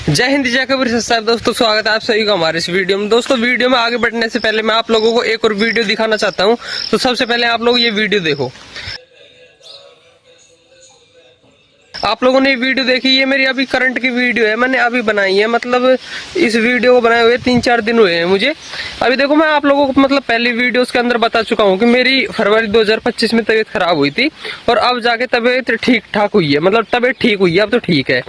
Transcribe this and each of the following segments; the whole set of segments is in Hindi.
जय हिंद जय कबीर साहब। दोस्तों स्वागत है आप सभी का हमारे इस वीडियो में। दोस्तों वीडियो में आगे बढ़ने से पहले मैं आप लोगों को एक और वीडियो दिखाना चाहता हूं। तो सबसे पहले आप लोग ये वीडियो देखो। आप लोगों ने ये वीडियो देखी, ये मेरी अभी करंट की वीडियो है, मैंने अभी बनाई है। मतलब इस वीडियो को बनाए हुए 3-4 दिन हुए हैं मुझे। अभी देखो मैं आप लोगों को मतलब पहली वीडियोस के अंदर बता चुका हूँ कि मेरी फरवरी 2025 में तबीयत खराब हुई थी और अब जाके तबीयत ठीक ठाक हुई है। मतलब तबीयत ठीक हुई है, अब तो ठीक है,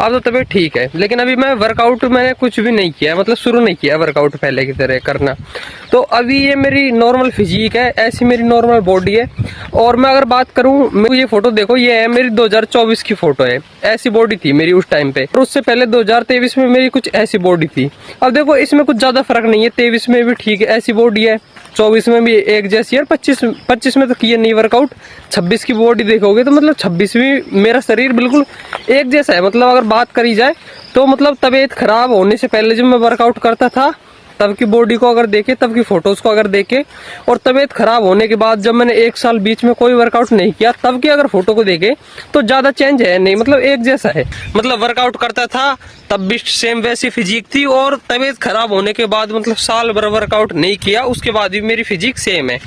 अब तो तबीयत ठीक है। लेकिन अभी मैं वर्कआउट मैंने कुछ भी नहीं किया, मतलब शुरू नहीं किया वर्कआउट पहले की तरह करना। तो अभी ये मेरी नॉर्मल फिजिक है, ऐसी मेरी नॉर्मल बॉडी है। और मैं अगर बात करूँ, मेरे ये फोटो देखो, ये है मेरी 2024 की फोटो है। ऐसी बॉडी थी मेरी उस टाइम पे, और उससे पहले 2023 में मेरी कुछ ऐसी बॉडी थी। अब देखो इसमें कुछ ज्यादा फर्क नहीं है, 23 में भी ठीक है ऐसी बॉडी है, 24 में भी एक जैसी है, 25 में तो किया नहीं वर्कआउट। 26 की बॉडी देखोगे तो मतलब 26 में मेरा शरीर बिल्कुल एक जैसा है। मतलब अगर बात करी जाए तो मतलब तबीयत खराब होने से पहले जब मैं वर्कआउट करता था तब की बॉडी को अगर देखे, तब की फोटोज को अगर देखे, और तबीयत खराब होने के बाद जब मैंने 1 साल बीच में कोई वर्कआउट नहीं किया तब की अगर फोटो को देखे तो ज्यादा चेंज है नहीं, मतलब एक जैसा है। मतलब वर्कआउट करता था तब भी सेम वैसी फिजिक थी, और तबीयत खराब होने के बाद मतलब साल भर वर्कआउट नहीं किया उसके बाद भी मेरी फिजिक सेम है।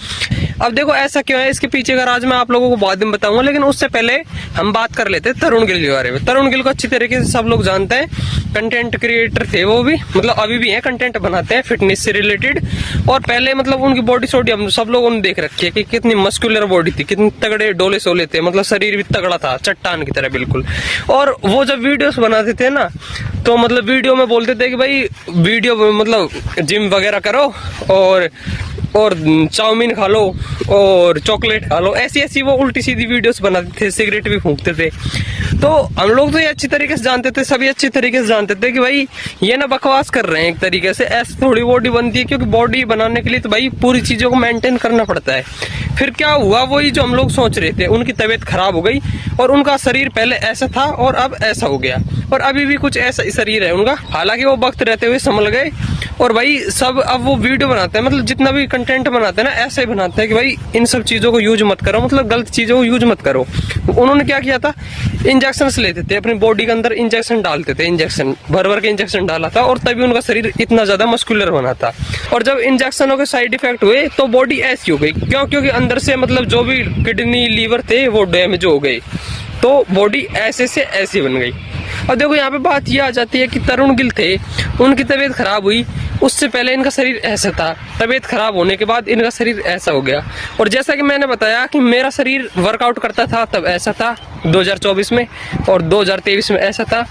अब देखो ऐसा क्यों है, इसके पीछे का राज मैं आप लोगों को बाद में बताऊंगा। लेकिन उससे पहले हम बात कर लेते हैं तरुण गिल के बारे में। तरुण गिल को अच्छी तरीके से सब लोग जानते हैं, कंटेंट क्रिएटर थे वो भी, मतलब अभी भी हैं, कंटेंट बनाते हैं फिटनेस से रिलेटेड। और पहले मतलब उनकी बॉडी सोडी हम सब लोगों ने देख रखी है कि कितनी मस्कुलर बॉडी थी, कितने तगड़े डोले सोले थे, मतलब शरीर भी तगड़ा था चट्टान की तरह बिल्कुल। और वो जब वीडियोस बनाते थे ना तो मतलब वीडियो में बोलते थे कि भाई वीडियो में मतलब जिम वगैरह करो और चाउमीन खा लो और चॉकलेट खा ऐसी ऐसी वो उल्टी सीधी वीडियोस बनाते थे, सिगरेट भी फूंकते थे। तो हम लोग तो ये अच्छी तरीके से जानते थे, सभी अच्छी तरीके से जानते थे कि भाई ये ना बकवास कर रहे हैं एक तरीके से, ऐसे थोड़ी बॉडी बनती है। क्योंकि बॉडी बनाने के लिए तो भाई पूरी चीजों को मेंटेन करना पड़ता है। फिर क्या हुआ, वही जो हम लोग सोच रहे थे, उनकी तबीयत खराब हो गई और उनका शरीर पहले ऐसा था और अब ऐसा हो गया, और अभी भी कुछ ऐसा शरीर है उनका। हालांकि वो वक्त रहते हुए संभल गए, और भाई सब अब वो वीडियो बनाते हैं, मतलब जितना भी कंटेंट बनाते हैं ना ऐसे ही बनाते हैं कि भाई इन सब चीजों को यूज मत करो, मतलब गलत चीजों को यूज मत करो। उन्होंने क्या किया था, इंजेक्शन लेते थे अपनी बॉडी के अंदर, इंजेक्शन डालते थे, इंजेक्शन भर भर के इंजेक्शन डाला था, और तभी उनका शरीर इतना ज्यादा मस्कुलर बना था। और जब इंजेक्शनों के साइड इफेक्ट हुए तो बॉडी ऐसी हो गई, क्योंकि अंदर से मतलब जो भी किडनी लीवर थे वो डैमेज हो गए, तो बॉडी ऐसे से ऐसी बन गई। और देखो यहाँ पे बात ये आ जाती है कि तरुण गिल थे, उनकी तबीयत खराब हुई, उससे पहले इनका शरीर ऐसा था, तबीयत खराब होने के बाद इनका शरीर ऐसा हो गया। और जैसा कि मैंने बताया कि मेरा शरीर वर्कआउट करता था तब ऐसा था 2024 में, और 2023 में ऐसा था।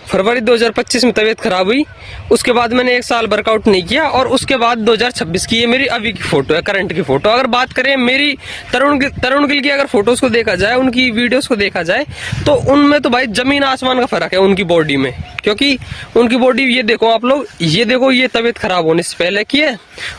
फरवरी 2025 में तबीयत खराब हुई, उसके बाद मैंने 1 साल वर्कआउट नहीं किया, और उसके बाद 2026 की ये मेरी अभी की फोटो है, करंट की फोटो। अगर बात करें मेरी तरुण गिल की अगर फोटोज को देखा जाए, उनकी वीडियोस को देखा जाए, तो उनमें तो भाई जमीन आसमान का फर्क है उनकी बॉडी में। क्योंकि उनकी बॉडी ये देखो आप लोग, ये देखो, ये तबीयत खराब होने से पहले की है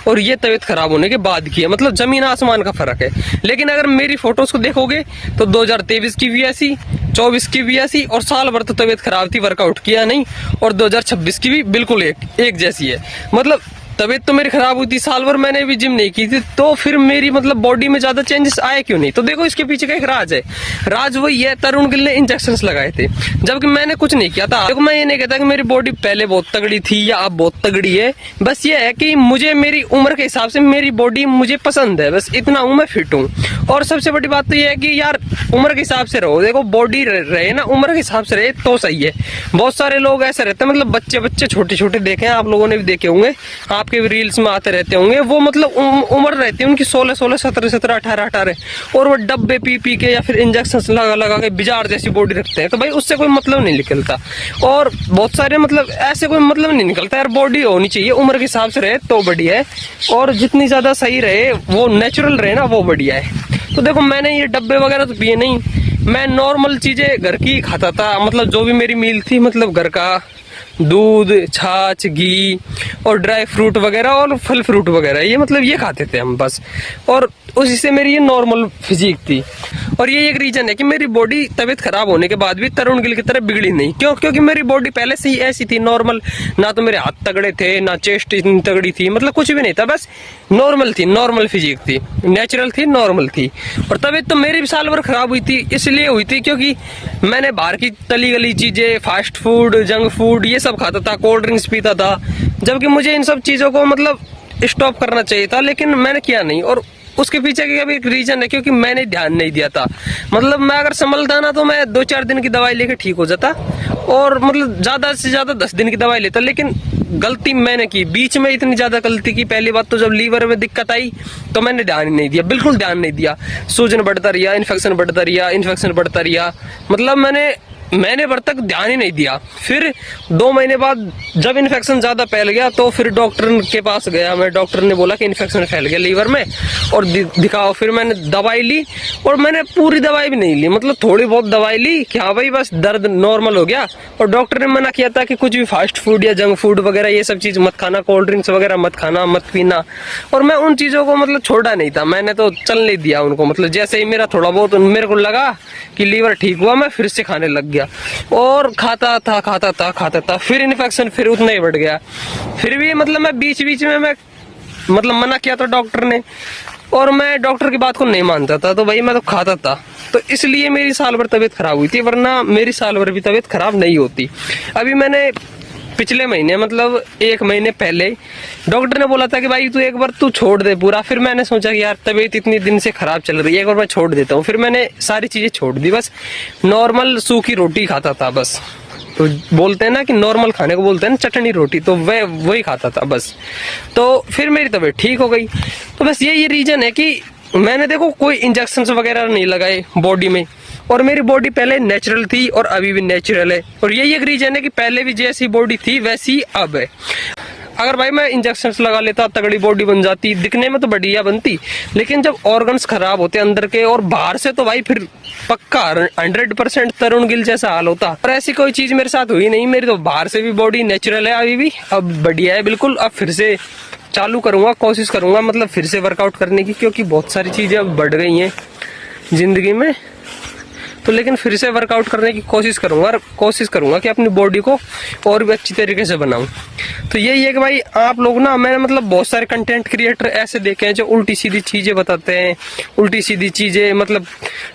और ये तबीयत खराब होने के बाद की है, मतलब जमीन आसमान का फर्क है। लेकिन अगर मेरी फोटोज को देखोगे तो 2023 की भी ऐसी, 24 की भी ऐसी, और साल भर तो तबीयत खराब थी, वर्कआउट किया नहीं, और 2026 की भी बिल्कुल एक जैसी है। मतलब तबीयत तो मेरी खराब हुई थी, साल भर मैंने भी जिम नहीं की थी, तो फिर मेरी मतलब बॉडी में ज्यादा चेंजेस आए क्यों नहीं? तो देखो इसके पीछे का एक राज है। राज वही है, तरुण गिल ने इंजेक्शंस लगाए थे जबकि मैंने कुछ नहीं किया था। देखो मैं ये नहीं कहता कि मेरी बॉडी पहले बहुत तगड़ी थी या अब बहुत तगड़ी है, बस ये है कि मुझे मेरी उम्र के हिसाब से मेरी बॉडी मुझे पसंद है, बस इतना हूं, मैं फिट हूँ। और सबसे बड़ी बात तो ये है कि यार उम्र के हिसाब से रहो, देखो बॉडी रहे ना उम्र के हिसाब से रहे तो सही है। बहुत सारे लोग ऐसे रहते हैं, मतलब बच्चे छोटे छोटे देखे हैं, आप लोगों ने भी देखे होंगे, आपके भी रील्स में आते रहते होंगे, वो मतलब उम्र रहती है उनकी 16, 17, 18, और वो डब्बे पी के या फिर इंजेक्शन लगा के बिजार जैसी बॉडी रखते हैं। तो भाई उससे कोई मतलब नहीं निकलता, और बहुत सारे मतलब ऐसे कोई मतलब नहीं निकलता। यार बॉडी होनी चाहिए उम्र के हिसाब से रहे तो बढ़िया है, और जितनी ज्यादा सही रहे, वो नेचुरल रहे ना, वो बढ़िया है। तो देखो मैंने ये डब्बे वगैरह तो पिए नहीं, मैं नॉर्मल चीजें घर की खाता था, मतलब जो भी मेरी मील थी, मतलब घर का दूध, छाछ, घी और ड्राई फ्रूट वगैरह और फल फ्रूट वगैरह, ये मतलब ये खाते थे हम बस, और उसी से मेरी ये नॉर्मल फिजिक थी। और ये एक रीजन है कि मेरी बॉडी तबीयत खराब होने के बाद भी तरुण गिल की तरह बिगड़ी नहीं। क्योंकि मेरी बॉडी पहले से ही ऐसी थी, नॉर्मल, ना तो मेरे हाथ तगड़े थे, ना चेस्ट इतनी तगड़ी थी, मतलब कुछ भी नहीं था, बस नॉर्मल थी, नॉर्मल फिजिक थी, नेचुरल थी, नॉर्मल थी। और तबीयत तो मेरी भी साल भर खराब हुई थी, इसलिए हुई थी क्योंकि मैंने बाहर की तली गली चीजें, फास्ट फूड, जंक फूड, ये सब खाता था, कोल्ड ड्रिंक्स पीता था, जबकि मुझे इन सब चीजों को मतलब स्टॉप करना चाहिए था, लेकिन मैंने किया नहीं। और उसके पीछे का भी एक रीजन है, क्योंकि मैंने ध्यान नहीं दिया था। मतलब मैं अगर संभलता ना तो मैं 2-4 दिन की दवाई लेके ठीक हो जाता, और मतलब ज्यादा से ज्यादा 10 दिन की दवाई लेता। लेकिन गलती मैंने की, बीच में इतनी ज्यादा गलती की। पहली बात तो जब लीवर में दिक्कत आई तो मैंने ध्यान ही नहीं दिया, बिल्कुल ध्यान नहीं दिया। सूजन बढ़ता रहा, इन्फेक्शन बढ़ता रहा, मतलब मैंने भर तक ध्यान ही नहीं दिया। फिर 2 महीने बाद जब इन्फेक्शन ज्यादा फैल गया तो फिर डॉक्टर के पास गया मैं। डॉक्टर ने बोला कि इन्फेक्शन फैल गया लीवर में और दिखाओ। फिर मैंने दवाई ली, और मैंने पूरी दवाई भी नहीं ली, मतलब थोड़ी बहुत दवाई ली कि हाँ भाई बस दर्द नॉर्मल हो गया। और डॉक्टर ने मना किया था कि कुछ भी फास्ट फूड या जंक फूड वगैरह ये सब चीज मत खाना, कोल्ड ड्रिंक्स वगैरह मत खाना, मत पीना। और मैं उन चीजों को मतलब छोड़ा नहीं था, मैंने तो चलने दिया उनको। मतलब जैसे ही मेरा थोड़ा बहुत मेरे को लगा कि लीवर ठीक हुआ, मैं फिर से खाने लग गया, और खाता था। फिर इन्फेक्शन फिर उतना ही बढ़ गया। फिर भी मतलब मैं बीच में मैं मतलब मना किया था डॉक्टर ने, और मैं डॉक्टर की बात को नहीं मानता था, तो भाई मैं तो खाता था। तो इसलिए मेरी साल भर तबीयत खराब हुई थी, वरना मेरी साल भर भी तबीयत खराब नहीं होती। अभी मैंने पिछले महीने मतलब 1 महीने पहले डॉक्टर ने बोला था कि भाई तू एक बार तू छोड़ दे पूरा। फिर मैंने सोचा कि यार तबीयत इतनी दिन से खराब चल रही है, एक बार मैं छोड़ देता हूँ। फिर मैंने सारी चीजें छोड़ दी, बस नॉर्मल सूखी रोटी खाता था बस। तो बोलते हैं ना कि नॉर्मल खाने को बोलते हैं ना, चटनी रोटी, तो वही खाता था बस। तो फिर मेरी तबीयत ठीक हो गई। तो बस यही रीजन है कि मैंने देखो कोई इंजेक्शन वगैरह नहीं लगाए बॉडी में, और मेरी बॉडी पहले नेचुरल थी और अभी भी नेचुरल है। और यही एक रीजन है कि पहले भी जैसी बॉडी थी वैसी अब है। अगर भाई मैं इंजेक्शन लगा लेता, तगड़ी बॉडी बन जाती, दिखने में तो बढ़िया बनती, लेकिन जब ऑर्गन्स खराब होते अंदर के और बाहर से, तो भाई फिर पक्का 100% तरुण गिल जैसा हाल होता। और ऐसी कोई चीज मेरे साथ हुई नहीं, मेरी तो बाहर से भी बॉडी नेचुरल है अभी भी, अब बढ़िया है बिल्कुल। अब फिर से चालू करूंगा, कोशिश करूंगा मतलब फिर से वर्कआउट करने की, क्योंकि बहुत सारी चीजें अब बढ़ गई हैं जिंदगी में। तो लेकिन फिर से वर्कआउट करने की कोशिश करूंगा, और कोशिश करूंगा कि अपनी बॉडी को और भी अच्छी तरीके से बनाऊं। तो यही है कि भाई आप लोग ना, मैंने मतलब बहुत सारे कंटेंट क्रिएटर ऐसे देखे हैं जो उल्टी सीधी चीजें बताते हैं, उल्टी सीधी चीजें मतलब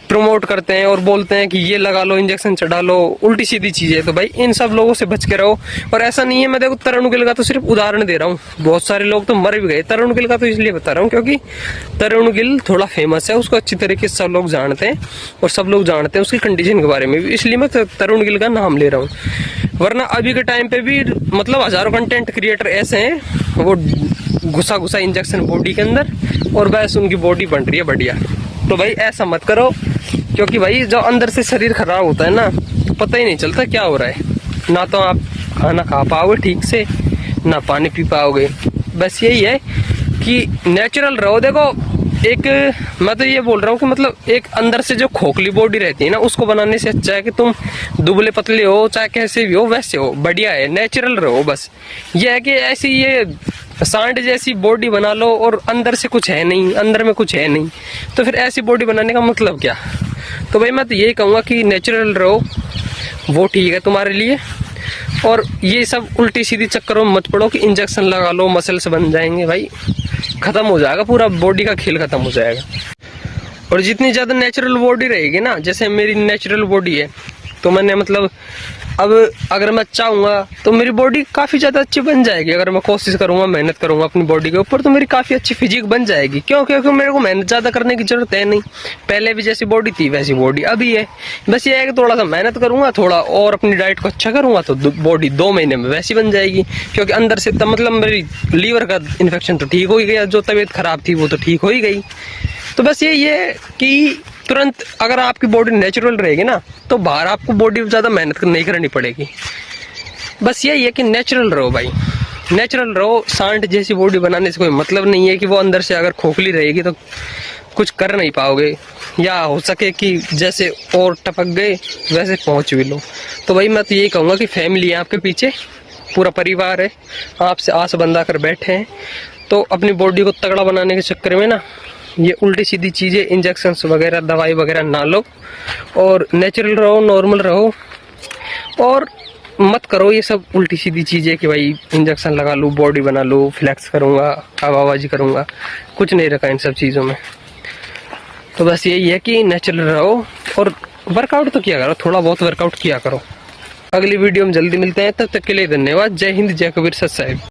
प्रमोट करते हैं और बोलते हैं कि ये लगा लो, इंजेक्शन चढ़ा लो, उल्टी सीधी चीजें। तो भाई इन सब लोगों से बच के रहो। और ऐसा नहीं है, मैं देखो तरुण गिल का तो सिर्फ उदाहरण दे रहा हूँ, बहुत सारे लोग तो मर भी गए। तरुण गिल का तो इसलिए बता रहा हूँ क्योंकि तरुण गिल थोड़ा फेमस है, उसको अच्छी तरीके से सब लोग जानते हैं, और सब लोग जानते हैं उसकी कंडीशन के बारे में भी, इसलिए मैं तरुण गिल का नाम ले रहा हूँ। वरना अभी के टाइम पे भी मतलब हजारों कंटेंट क्रिएटर ऐसे हैं, वो घुसा इंजेक्शन बॉडी के अंदर, और बस उनकी बॉडी बन रही है बढ़िया। तो भाई ऐसा मत करो, क्योंकि भाई जब अंदर से शरीर खराब होता है ना, तो पता ही नहीं चलता क्या हो रहा है। ना तो आप खाना खा पाओगे ठीक से, ना पानी पी पाओगे। बस यही है कि नेचुरल रहो। देखो एक मैं तो ये बोल रहा हूँ कि मतलब एक अंदर से जो खोखली बॉडी रहती है ना, उसको बनाने से अच्छा है कि तुम दुबले पतले हो, चाहे कैसे भी हो वैसे हो, बढ़िया है, नेचुरल रहो। बस ये है कि ऐसी ये सांड जैसी बॉडी बना लो और अंदर से कुछ है नहीं, अंदर में कुछ है नहीं, तो फिर ऐसी बॉडी बनाने का मतलब क्या। तो भाई मैं तो यही कहूँगा कि नेचुरल रहो, वो ठीक है तुम्हारे लिए। और ये सब उल्टी सीधी चक्करों में मत पड़ो कि इंजेक्शन लगा लो मसल्स बन जाएंगे, भाई खत्म हो जाएगा, पूरा बॉडी का खेल खत्म हो जाएगा। और जितनी ज्यादा नेचुरल बॉडी रहेगी ना, जैसे मेरी नेचुरल बॉडी है, तो मैंने मतलब अब अगर मैं चाहूंगा तो मेरी बॉडी काफी ज्यादा अच्छी बन जाएगी। अगर मैं कोशिश करूंगा, मेहनत करूंगा अपनी बॉडी के ऊपर, तो मेरी काफी अच्छी फिजिक बन जाएगी। क्यों? क्योंकि मेरे को मेहनत ज्यादा करने की जरूरत है नहीं, पहले भी जैसी बॉडी थी वैसी बॉडी अभी है। बस ये है कि थोड़ा सा मेहनत करूंगा, थोड़ा और अपनी डाइट को अच्छा करूंगा, तो बॉडी 2 महीने में वैसी बन जाएगी। क्योंकि अंदर से मतलब मेरी लीवर का इन्फेक्शन तो ठीक हो ही गया, जो तबीयत खराब थी वो तो ठीक हो ही गई। तो बस ये है कि तुरंत अगर आपकी बॉडी नेचुरल रहेगी ना, तो बाहर आपको बॉडी ज्यादा मेहनत नहीं करनी पड़ेगी। बस यही है कि नेचुरल रहो भाई, नेचुरल रहो। सांड जैसी बॉडी बनाने से कोई मतलब नहीं है कि वो अंदर से अगर खोखली रहेगी तो कुछ कर नहीं पाओगे, या हो सके कि जैसे और टपक गए वैसे पहुंच भी लो। तो भाई मैं तो यही कहूँगा कि फैमिली है आपके पीछे, पूरा परिवार है आपसे आस बंधा कर बैठे हैं। तो अपनी बॉडी को तगड़ा बनाने के चक्कर में ना, ये उल्टी सीधी चीज़ें, इंजेक्शंस वगैरह, दवाई वगैरह ना लो, और नेचुरल रहो, नॉर्मल रहो, और मत करो ये सब उल्टी सीधी चीज़ें कि भाई इंजेक्शन लगा लूँ, बॉडी बना लूँ, फ्लैक्स करूँगा, हवाबाजी करूँगा, कुछ नहीं रखा इन सब चीज़ों में। तो बस यही है कि नेचुरल रहो, और वर्कआउट तो किया करो, थोड़ा बहुत वर्कआउट किया करो। अगली वीडियो में जल्दी मिलते हैं, तब तक के लिए धन्यवाद। जय हिंद, जय कबीर सत साहिब।